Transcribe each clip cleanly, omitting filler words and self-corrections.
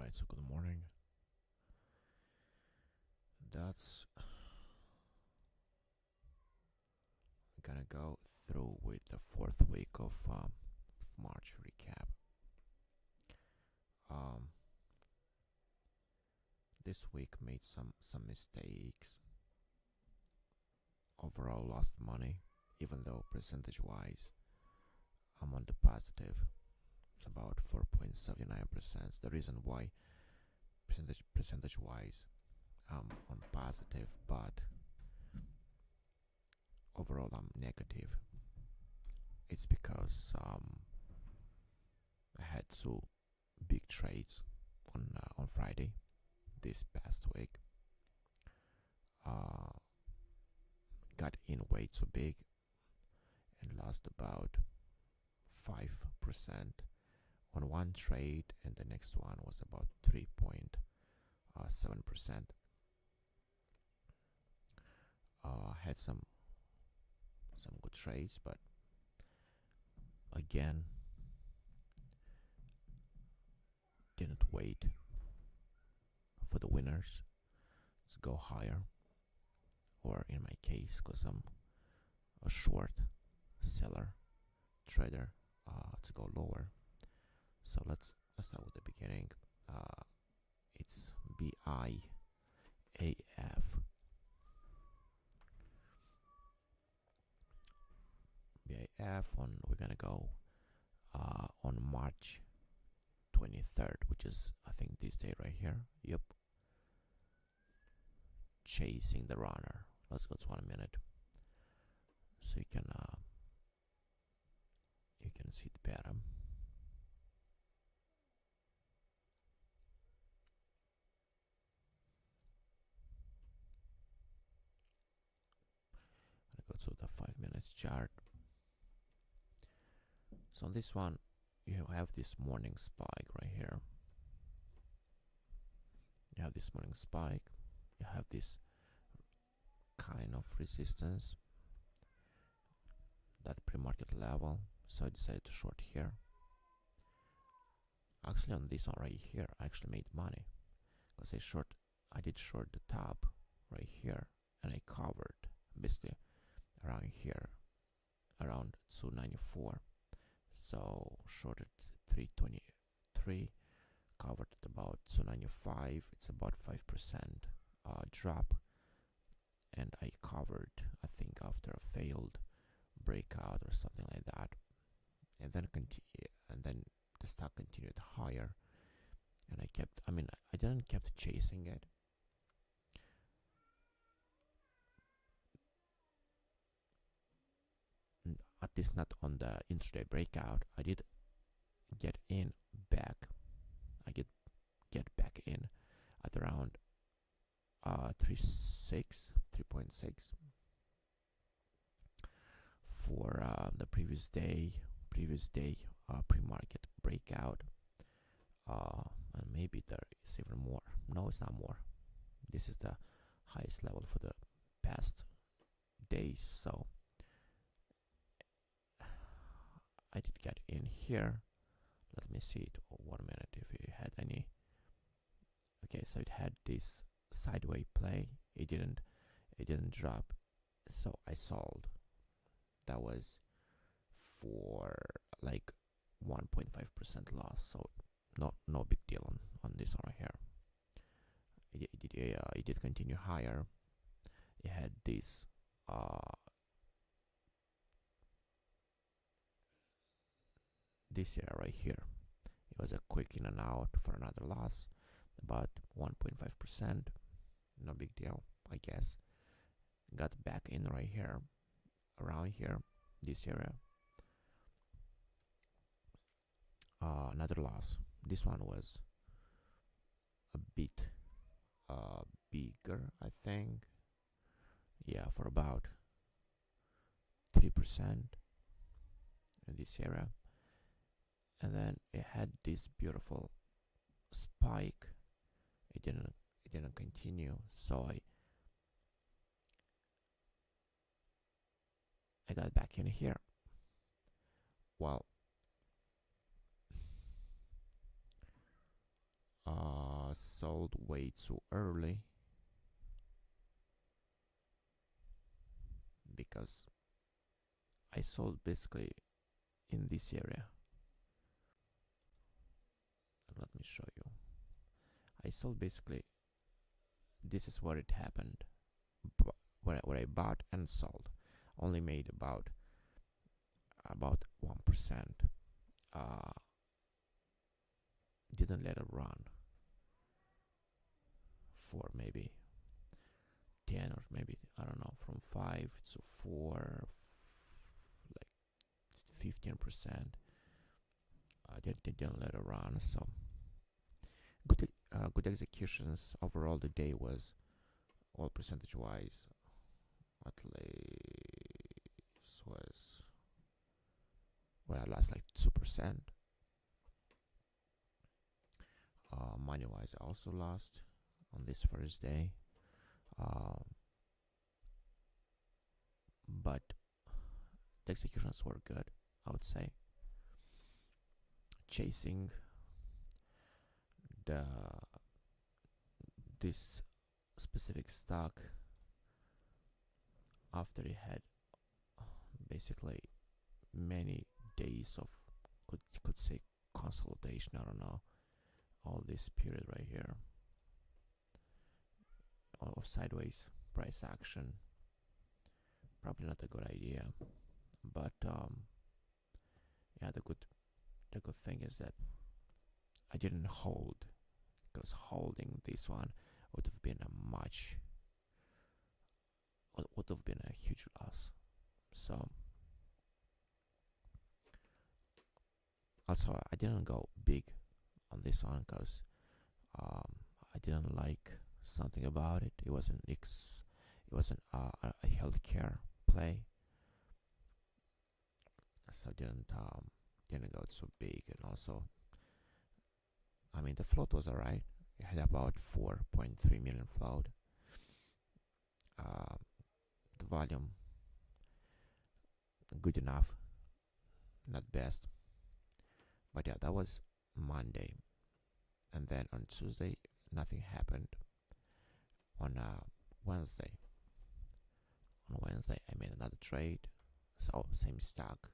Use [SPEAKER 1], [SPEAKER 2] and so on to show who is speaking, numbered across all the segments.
[SPEAKER 1] Alright, so good morning. That's gonna go through with the fourth week of March recap. Um, this week made some mistakes. Overall, lost money, even though percentage-wise, I'm on the positive. It's about 4.79%. The reason why percentage-wise, I'm on positive, but overall I'm negative. It's because I had two big trades on Friday this past week. Got in way too big and lost about 5% on one trade, and the next one was about 3.7%. Had some good trades, but again didn't wait for the winners to go higher, or in my case, because I'm a short seller trader, to go lower. So let's start with the beginning. It's BIAF. We're gonna go on March 23rd, which is I think this day right here. Yep. Chasing the runner. Let's go to 1 minute, so you can see the pattern. I'm gonna go to the 5 minutes chart. So on this one, you have this morning spike right here. You have this morning spike. You have this kind of resistance, that pre-market level. So I decided to short here. Actually, on this one right here, I actually made money because I did short the top right here, and I covered basically around here, around 294. So shorted 323, covered at about 295. It's about 5% drop, and I covered, I think, after a failed breakout or something like that, and then the stock continued higher, and I didn't kept chasing it. At least not on the intraday breakout. I did get in back. I get back in at around 3.6 for the previous day pre-market breakout, and maybe there is even more. No, it's not more. This is the highest level for the past days. So I did get in here. Let me see it. 1 minute if it had any. Okay, so it had this sideways play. It didn't drop, so I sold. That was for like 1.5% loss. So no big deal on this one right here. It did continue higher. It had this this area right here. It was a quick in and out for another loss, about 1.5%. No big deal, I guess. Got back in right here, around here, this area. Another loss. This one was a bit bigger, I think. Yeah, for about 3% in this area. And then it had this beautiful spike. It didn't continue, so I got back in here. Well, sold way too early because I sold basically in this area. Let me show you. I sold basically, this is where it happened, where I bought and sold. Only made about 1%. Didn't let it run for maybe 10 or maybe, I don't know, from 5 to 4, like 15%. They didn't let it run. So good executions overall. The day was, well, percentage wise, at least was, well, I lost like 2%. Money wise, I also lost on this first day. But the executions were good, I would say. Chasing this specific stock after it had basically many days of, could say, consolidation. I don't know, all this period right here of sideways price action. Probably not a good idea, but yeah, the good thing is that I didn't hold, because holding this one would have been a huge loss. So also I didn't go big on this one because I didn't like something about it. It wasn't a healthcare play, so didn't go so big. And also, I mean, the float was alright. It had about 4.3 million float. The volume good enough, not best. But yeah, that was Monday, and then on Tuesday nothing happened. On Wednesday, I made another trade. So same stock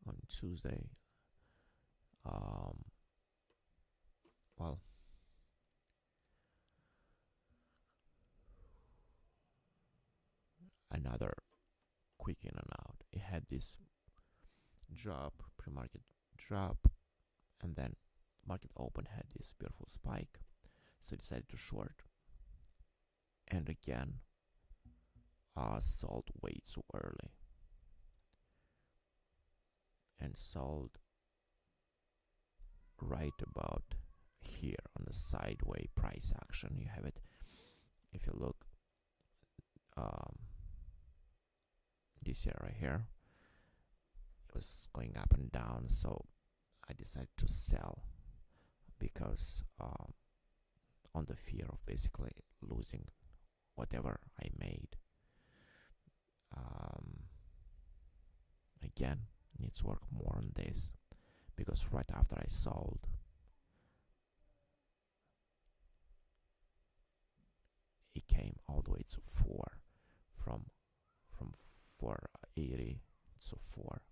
[SPEAKER 1] on Tuesday. Well, another quick in and out. It had this drop, pre-market drop, and then market open had this beautiful spike, so I decided to short. And again, sold way too early, and sold right about here on the sideway price action. You have it. If you look, this year right here, it was going up and down, so I decided to sell because on the fear of basically losing whatever I made. Again, need to work more on this, because right after I sold, it came all the way to 4, from 480 to 4.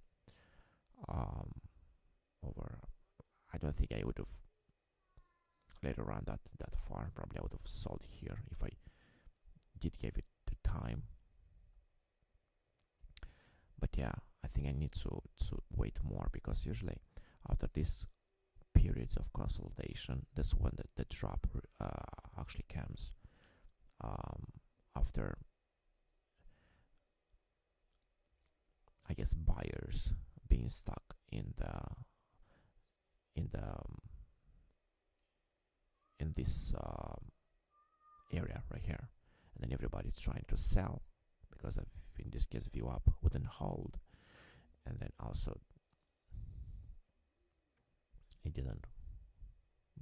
[SPEAKER 1] Over, I don't think I would have later on that far. Probably I would have sold here if I did give it the time. But yeah, I think I need to wait more, because usually after these periods of consolidation, that's when the drop actually comes. After, I guess, buyers being stuck in this area right here, and then everybody's trying to sell, because of, in this case, VWAP wouldn't hold, and then also it didn't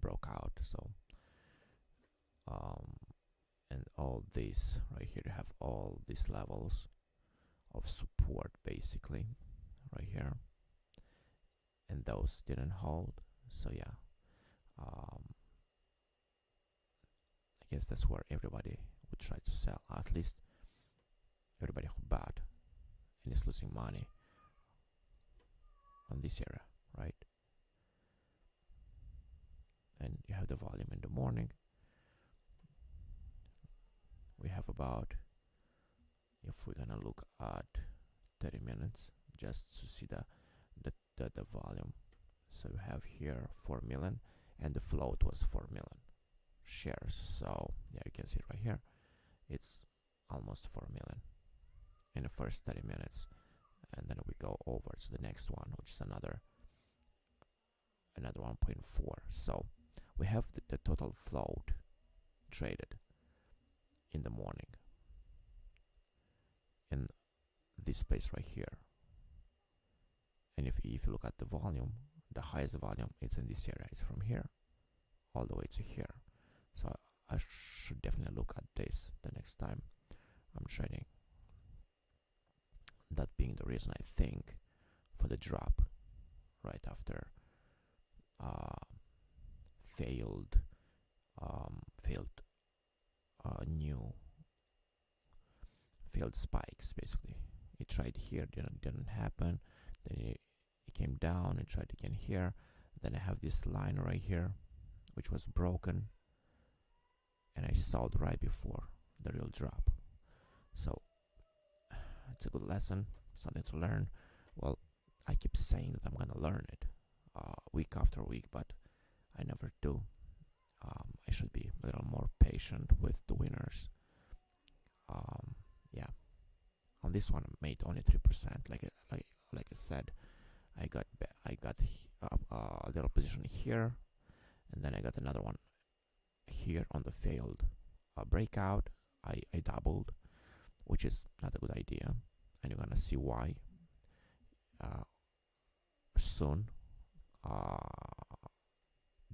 [SPEAKER 1] broke out. So and all this right here, you have all these levels of support basically right here, and those didn't hold. So yeah, um, I guess that's where everybody would try to sell. At least everybody who bought and is losing money on this area, right? And you have the volume in the morning. We have about, if we're gonna look at 30 minutes just to see the volume. So you have here 4 million, and the float was 4 million shares. So yeah, you can see it right here. It's almost 4 million in the first 30 minutes. And then we go over to the next one, which is another 1.4. So we have the total float traded in the morning in this space right here. And if you look at the volume, the highest volume is in this area. It's from here all the way to here. So I should definitely look at this the next time I'm trading. That being the reason, I think, for the drop right after failed spikes. Basically, it tried here, didn't happen. Then it came down and tried again here. Then I have this line right here, which was broken, and I sold right before the real drop. So it's a good lesson, something to learn. Well, I keep saying that I'm gonna learn it week after week, but I never do. I should be a little more patient with the winners. Yeah, on this one I made only 3%. Like I said, I got a little position here, and then I got another one here on the failed breakout. I doubled, which is not a good idea, and you're gonna see why soon.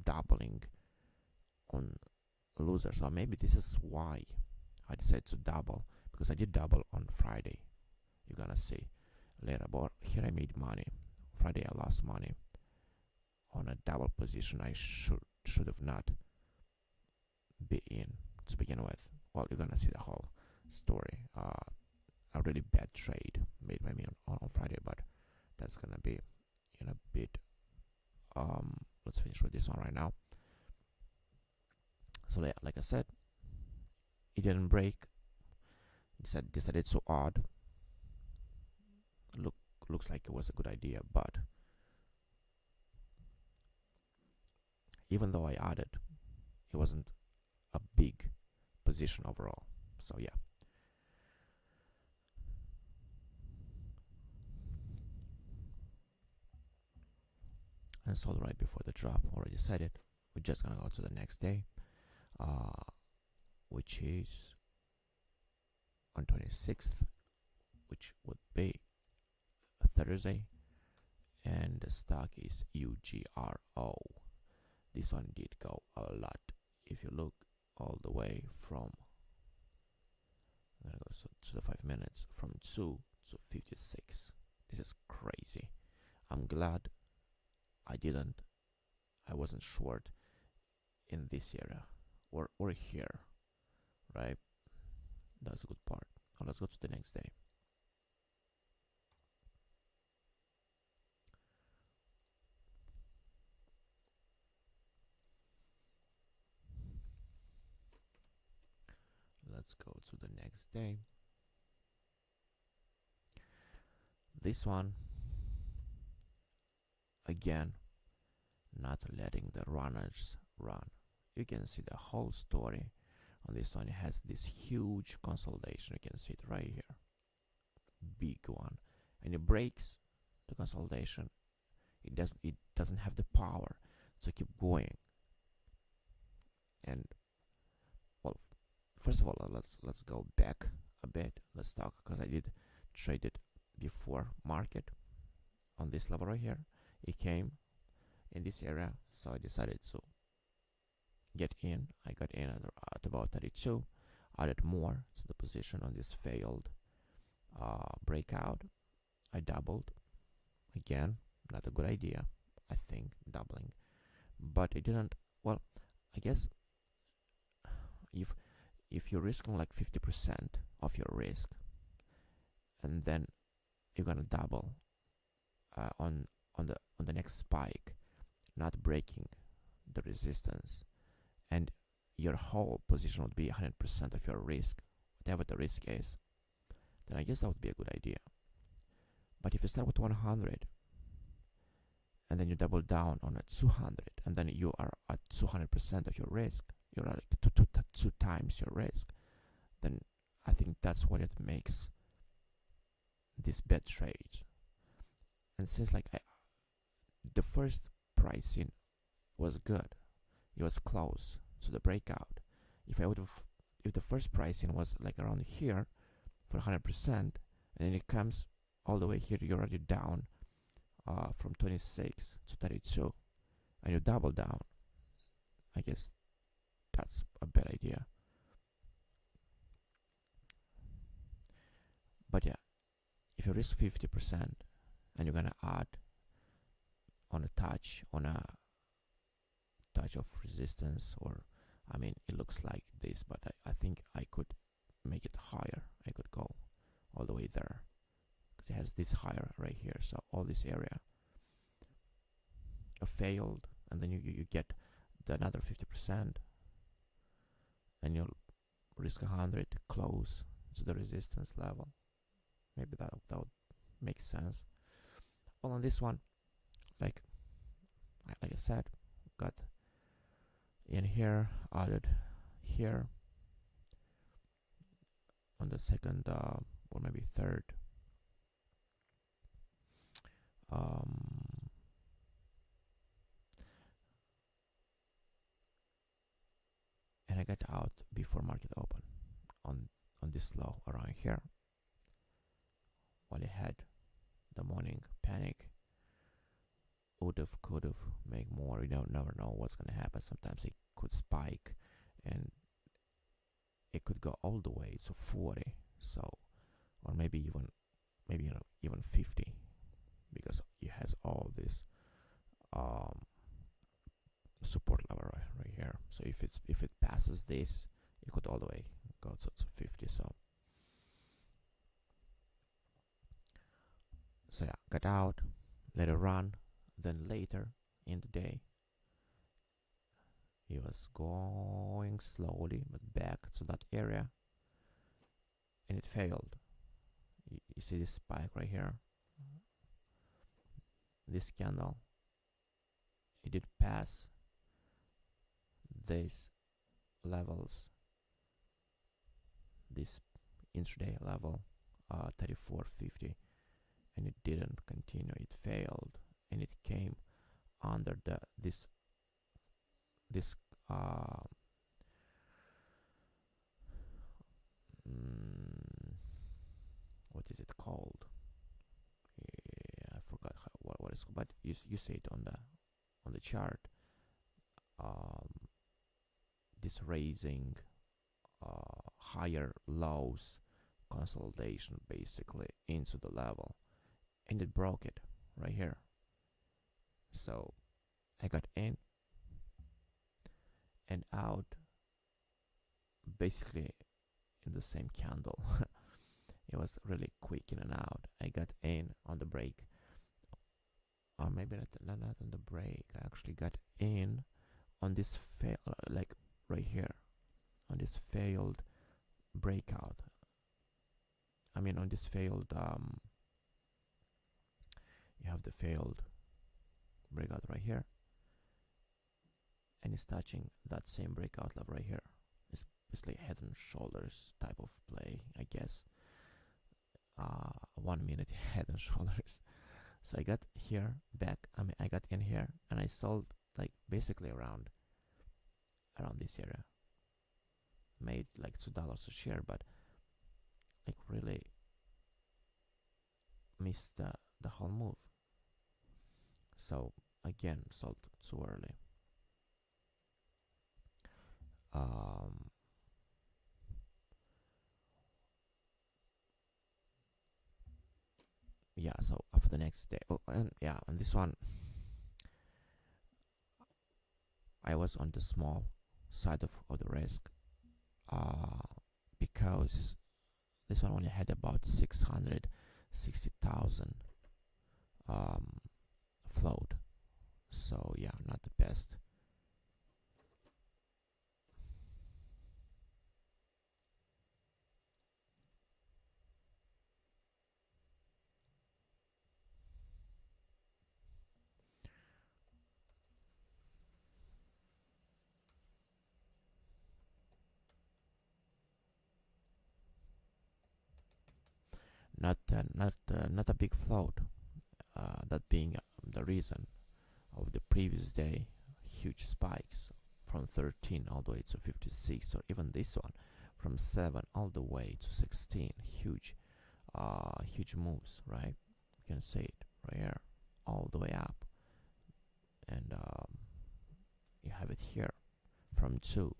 [SPEAKER 1] Doubling on losers, or maybe this is why I decided to double, because I did double on Friday. You're gonna see later, but here I made money. Friday I lost money on a double position. I should have not be in to begin with. Well, you're gonna see the whole story. A really bad trade made by me on Friday, but that's gonna be in a bit. Let's finish with this one right now. So yeah, like I said, it didn't break. Decided it's so odd. Looks like it was a good idea, but even though I added, it wasn't a big position overall. So yeah. And sold right before the drop. Already said it. We're just gonna go to the next day, which is on 26th, which would be a Thursday, and the stock is UGRO. This one did go a lot. If you look all the way from, I'm gonna go to the 5 minutes, from 2 to 56. This is crazy. I'm glad I wasn't short in this area or here, right? That's a good part. Now let's go to the next day. Let's go to the next day. This one, again, not letting the runners run. You can see the whole story on this one. It has this huge consolidation. You can see it right here, big one, and it breaks the consolidation. It doesn't have the power to keep going. And well, first of all, let's go back a bit. Let's talk, because I did trade it before market on this level right here. It came in this area, so I decided to get in. I got in at about 32, added more to the position on this failed breakout. I doubled again. Not a good idea, I think, doubling but it didn't. Well, I guess if you're risking like 50% of your risk, and then you're gonna double on the next spike, not breaking the resistance, and your whole position would be 100% of your risk, whatever the risk is, then I guess that would be a good idea. But if you start with 100 and then you double down on a 200, and then you are at 200% of your risk, you're at like two times your risk, then I think that's what it makes this bad trade. And since like the first pricing was good, it was close to the breakout. If the first pricing was like around here for 100%, and then it comes all the way here, you're already down from 26 to 32, and you double down, I guess that's a bad idea. But yeah, if you risk 50% and you're gonna add on a touch of resistance, or I mean, it looks like this, but I think I could make it higher. I could go all the way there because it has this higher right here. So all this area failed, and then you get another 50%, and you'll risk 100 close to the resistance level. Maybe that would make sense. Well, on this one, like I said, got in here, added here on the second or maybe third and I got out before market open on this low around here, while I had the morning panic. Could have make more. You don't never know what's gonna happen. Sometimes it could spike and it could go all the way to 40, so, or maybe even 50, because it has all this support level right here. So if it passes this, it could all the way go to 50. So yeah, got out, let it run. Then later in the day, it was going slowly but back to that area, and it failed. You see this spike right here, this candle, it did pass these levels, this intraday level 34.50, and it didn't continue. It failed, and it came under this what is it called? Yeah, I forgot what it's called, but you see it on the chart. This raising higher lows consolidation basically into the level, and it broke it right here. So I got in and out basically in the same candle. It was really quick in and out. I got in on the break, or maybe not on the break. I actually got in on this like right here, on this failed breakout. I mean, on this failed you have the failed breakout right here, and it's touching that same breakout level right here. It's basically head and shoulders type of play, I guess. 1 minute head and shoulders. So I got here back. I got in here and I sold like basically around this area. Made like $2 a share, but like really missed the whole move. So again, sold too early. Yeah, so for the next day, and yeah, on this one, I was on the small side of the risk, uh, because this one only had about 660,000 float. So yeah, not the best. Not a big float. That being the reason of the previous day huge spikes from 13 all the way to 56, or even this one from 7 all the way to 16. Huge moves, right? You can see it right here, all the way up, and you have it here from 2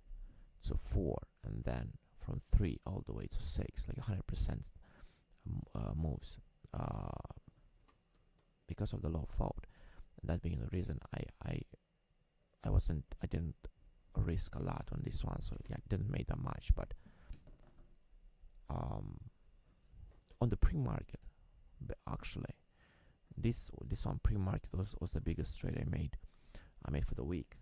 [SPEAKER 1] to 4, and then from 3 all the way to 6, like 100% moves, because of the low float. And that being the reason I didn't risk a lot on this one, so yeah, I didn't make that much. But on the pre-market, actually, this on pre-market was the biggest trade I made for the week,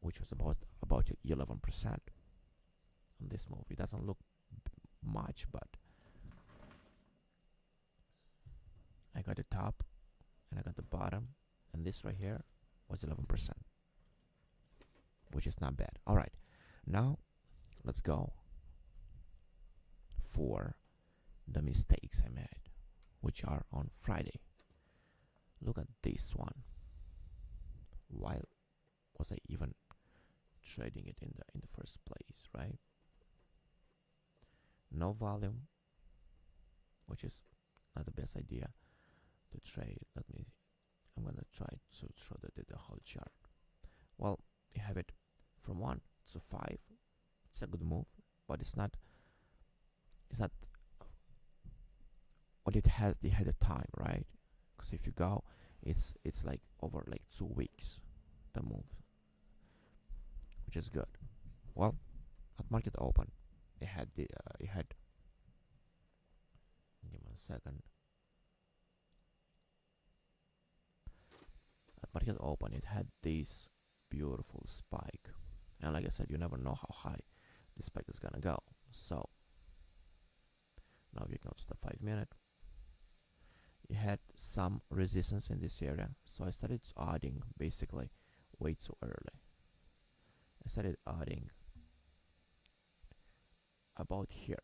[SPEAKER 1] which was about 11% on this move. It doesn't look much, but I got the top and I got the bottom, and this right here was 11%, which is not bad. All right, now let's go for the mistakes I made, which are on Friday. Look at this one. Why was I even trading it in the first place, right? No volume, which is not the best idea to trade. I'm gonna try to show the whole chart. Well, you have it from 1 to 5. It's a good move, but it's not what it had a time, right? Because if you go, it's like over like 2 weeks the move, which is good. Well, at market open, it had give me 1 second. At market open, it had this beautiful spike, and like I said, you never know how high this spike is gonna go. So now we go to the 5-minute. You had some resistance in this area, so I started adding basically way too early. I started adding about here,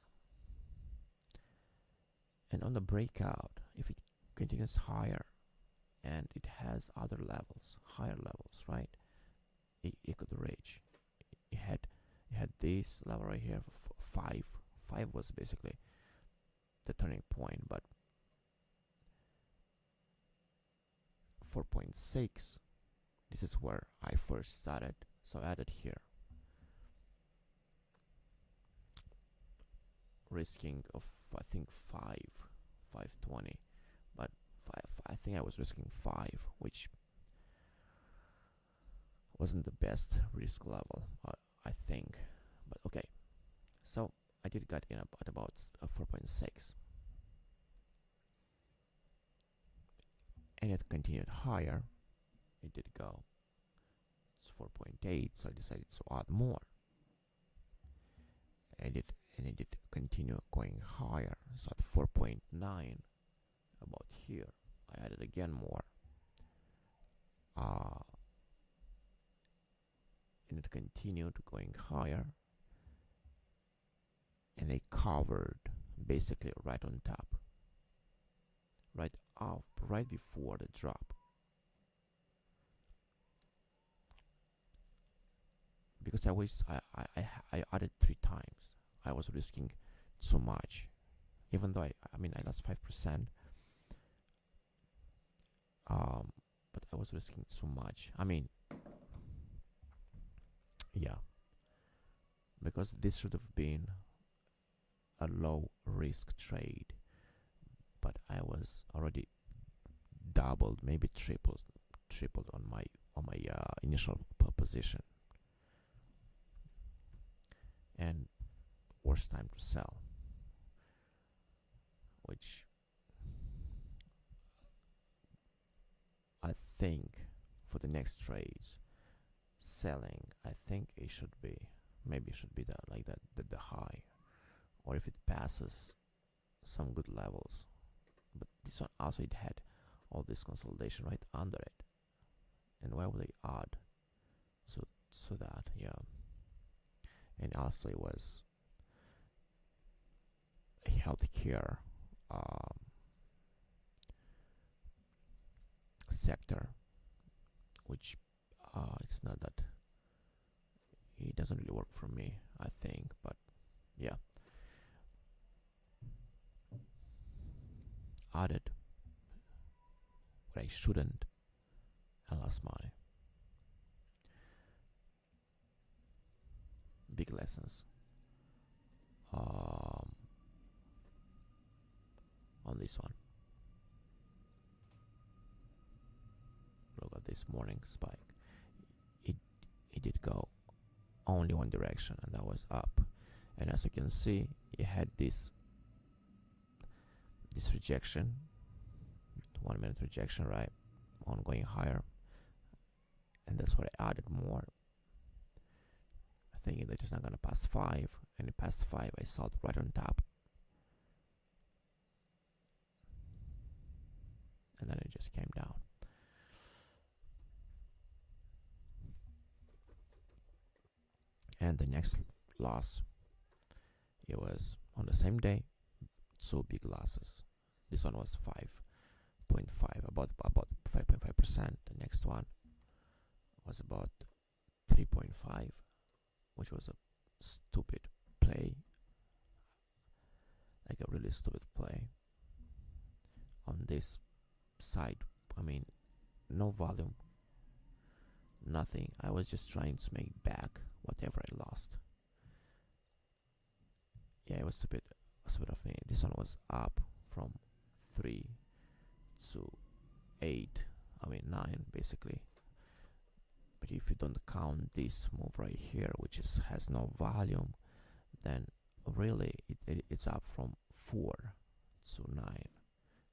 [SPEAKER 1] and on the breakout, if it continues higher and it has other levels, higher levels, right, it could reach. You had this level right here, 5 was basically the turning point, but 4.6, this is where I first started, so I added here, risking of I think 520, but I think I was risking 5, which wasn't the best risk level, I think, but okay. So I did get in at about 4.6, and it continued higher. It did go to 4.8, so I decided to add more, and it did continue going higher. So at 4.9, about here, I added again more, and it continued going higher, and I covered basically right on top, right up, right before the drop, because I added 3 times. I was risking so much, even though I lost 5%, but I was risking so much. Yeah, because this should have been a low risk trade, but I was already doubled, maybe tripled on my initial position. and worst time to sell, which I think for the next trades selling, I think it should be, maybe it should be the high, or if it passes some good levels. But this one also, it had all this consolidation right under it, and why would they add so that, yeah. And also it was a healthcare sector, which it's not that, it doesn't really work for me, I think. But yeah, added what I shouldn't and lost money. Big lessons on this one. Look at this morning spike. It did go only one direction, and that was up. And as you can see, it had this rejection, 1 minute rejection, right, on going higher, and that's what I added more, thinking that it's not gonna pass 5, and it passed 5. I saw it right on top, and then it just came down. And the next loss, it was on the same day, 2 big losses. This one was 5.5, about 5.5%. The next one was about 3.5, which was a stupid play, like a really stupid play on this side. I mean, no volume, nothing. I was just trying to make back whatever I lost. Yeah, it was stupid of me. This one was up from 3 to 8, I mean 9 basically. But if you don't count this move right here, which has no volume, then really it's up from 4 to 9,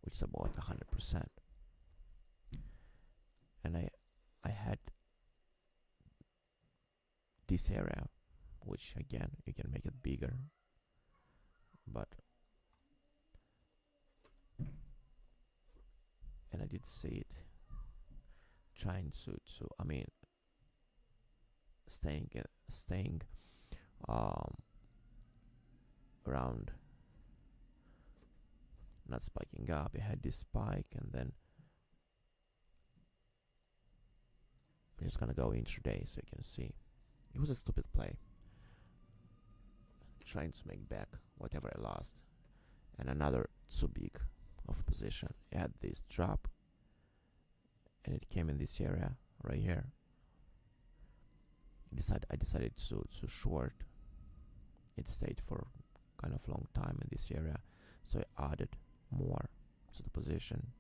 [SPEAKER 1] which is about 100%. And I had this area, which again, you can make it bigger, but, and I did see it trying to I mean, staying around, not spiking up. It had this spike, and then I'm just gonna go intraday so you can see. It was a stupid play, trying to make back whatever I lost, and another too big of a position. It had this drop, and it came in this area right here. I decided to short. It stayed for kind of long time in this area, so I added more to the position.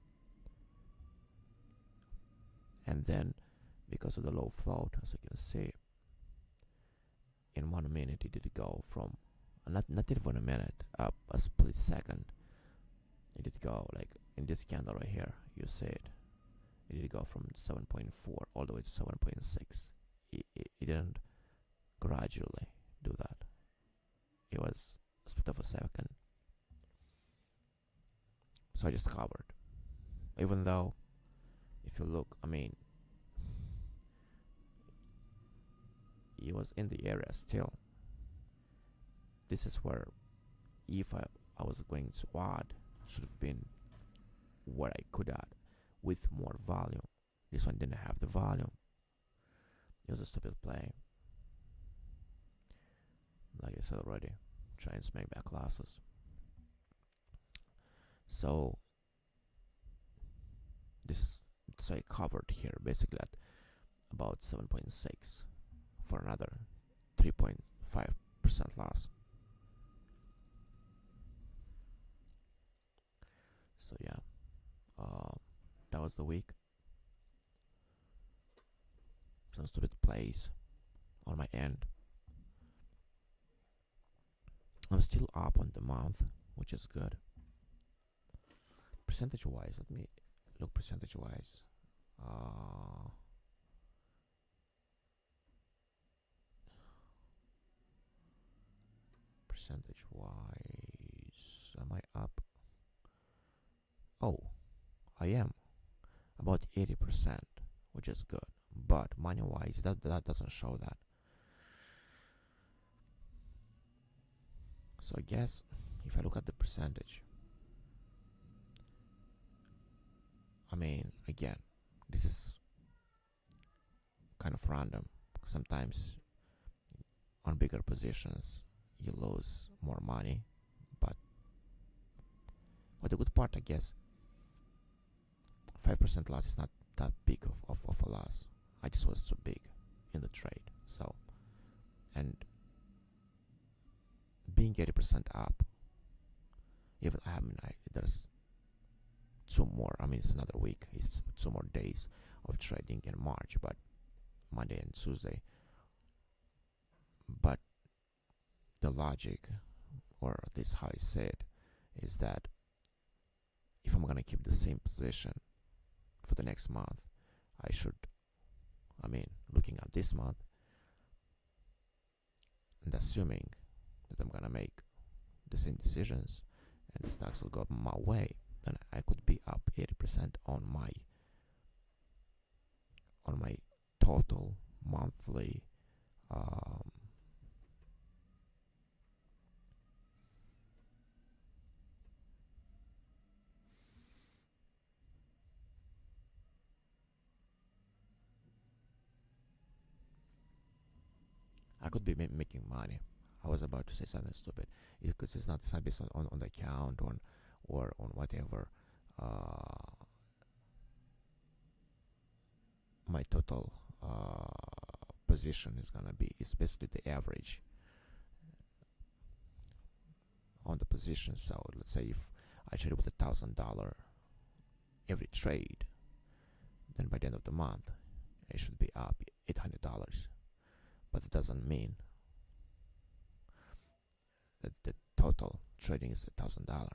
[SPEAKER 1] And then, because of the low float, as you can see, in 1 minute it did go from, not even a minute, up a split second. It did go, like in this candle right here, you see it. It did go from 7.4 all the way to 7.6. It didn't gradually do that. It was a split of a second. So I just covered. Even though, if you look, I mean, it was in the area still. This is where, if I was going to add, should have been what I could add with more volume. This one didn't have the volume. It was a stupid play. Like I said already, trying to make back losses. So I covered here basically at about 7.6 for another 3.5% loss. So yeah, that was the week. Some stupid plays on my end. I'm still up on the month, which is good. Percentage wise, let me look percentage wise. Percentage wise, am I up? Oh, I am about 80%, which is good. But money wise, that doesn't show that. So I guess if I look at the percentage, I mean, again, this is kind of random. Sometimes on bigger positions you lose more money, but the good part, I guess, 5% loss is not that big of a loss. I just was too big in the trade. So, and being 80% up, even there's two more. I mean, it's another week. It's 2 more days of trading in March, but Monday and Tuesday. But the logic, or at least how I say it, is that if I'm gonna keep the same position for the next month, I should, I mean, looking at this month and assuming that I'm gonna make the same decisions and the stocks will go my way, then I could be up 80% on my total monthly I could be making money. I was about to say something stupid because it's not based on the account or on whatever my total position is gonna be. It's basically the average on the position. So let's say if I trade with $1,000 every trade, then by the end of the month I should be up $800. But it doesn't mean that the total trading is $1,000.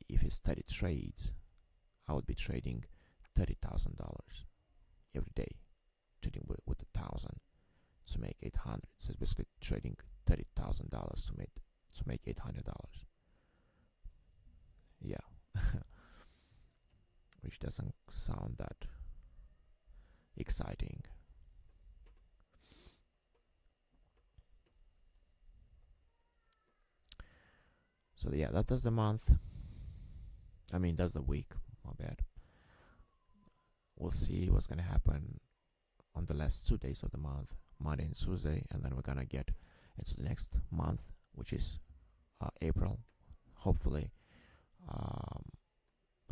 [SPEAKER 1] If it's 30 trades, I would be trading $30,000 every day, trading with 1,000 to make 800. So it's basically trading $30,000 to make $800. Yeah, which doesn't sound that exciting. So yeah, that's the month. I mean, that's the week. My bad. We'll see what's gonna happen on the last 2 days of the month, Monday and Tuesday, and then we're gonna get into the next month, which is April. Hopefully,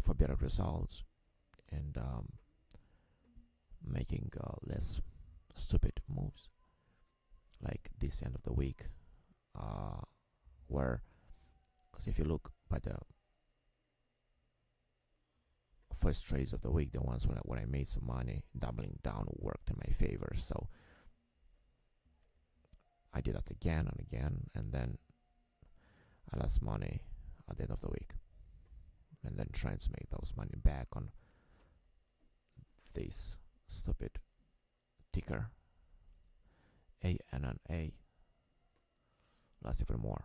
[SPEAKER 1] for better results and making less stupid moves like this end of the week, where, because if you look by the first trades of the week, the ones when I made some money, doubling down worked in my favor. So I did that again and again, and then I lost money at the end of the week, and then trying to make those money back on this stupid ticker ANNA. Lost even more.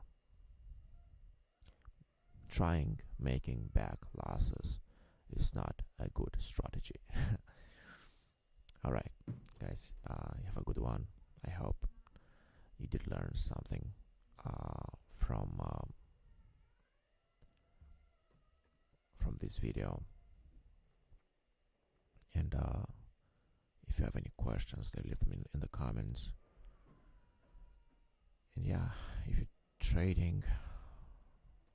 [SPEAKER 1] Trying making back losses is not a good strategy. Alright, guys, you have a good one. I hope you did learn something from this video. And if you have any questions, leave them in the comments. And yeah, if you're trading,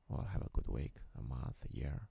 [SPEAKER 1] well, have a good week, a month, a year.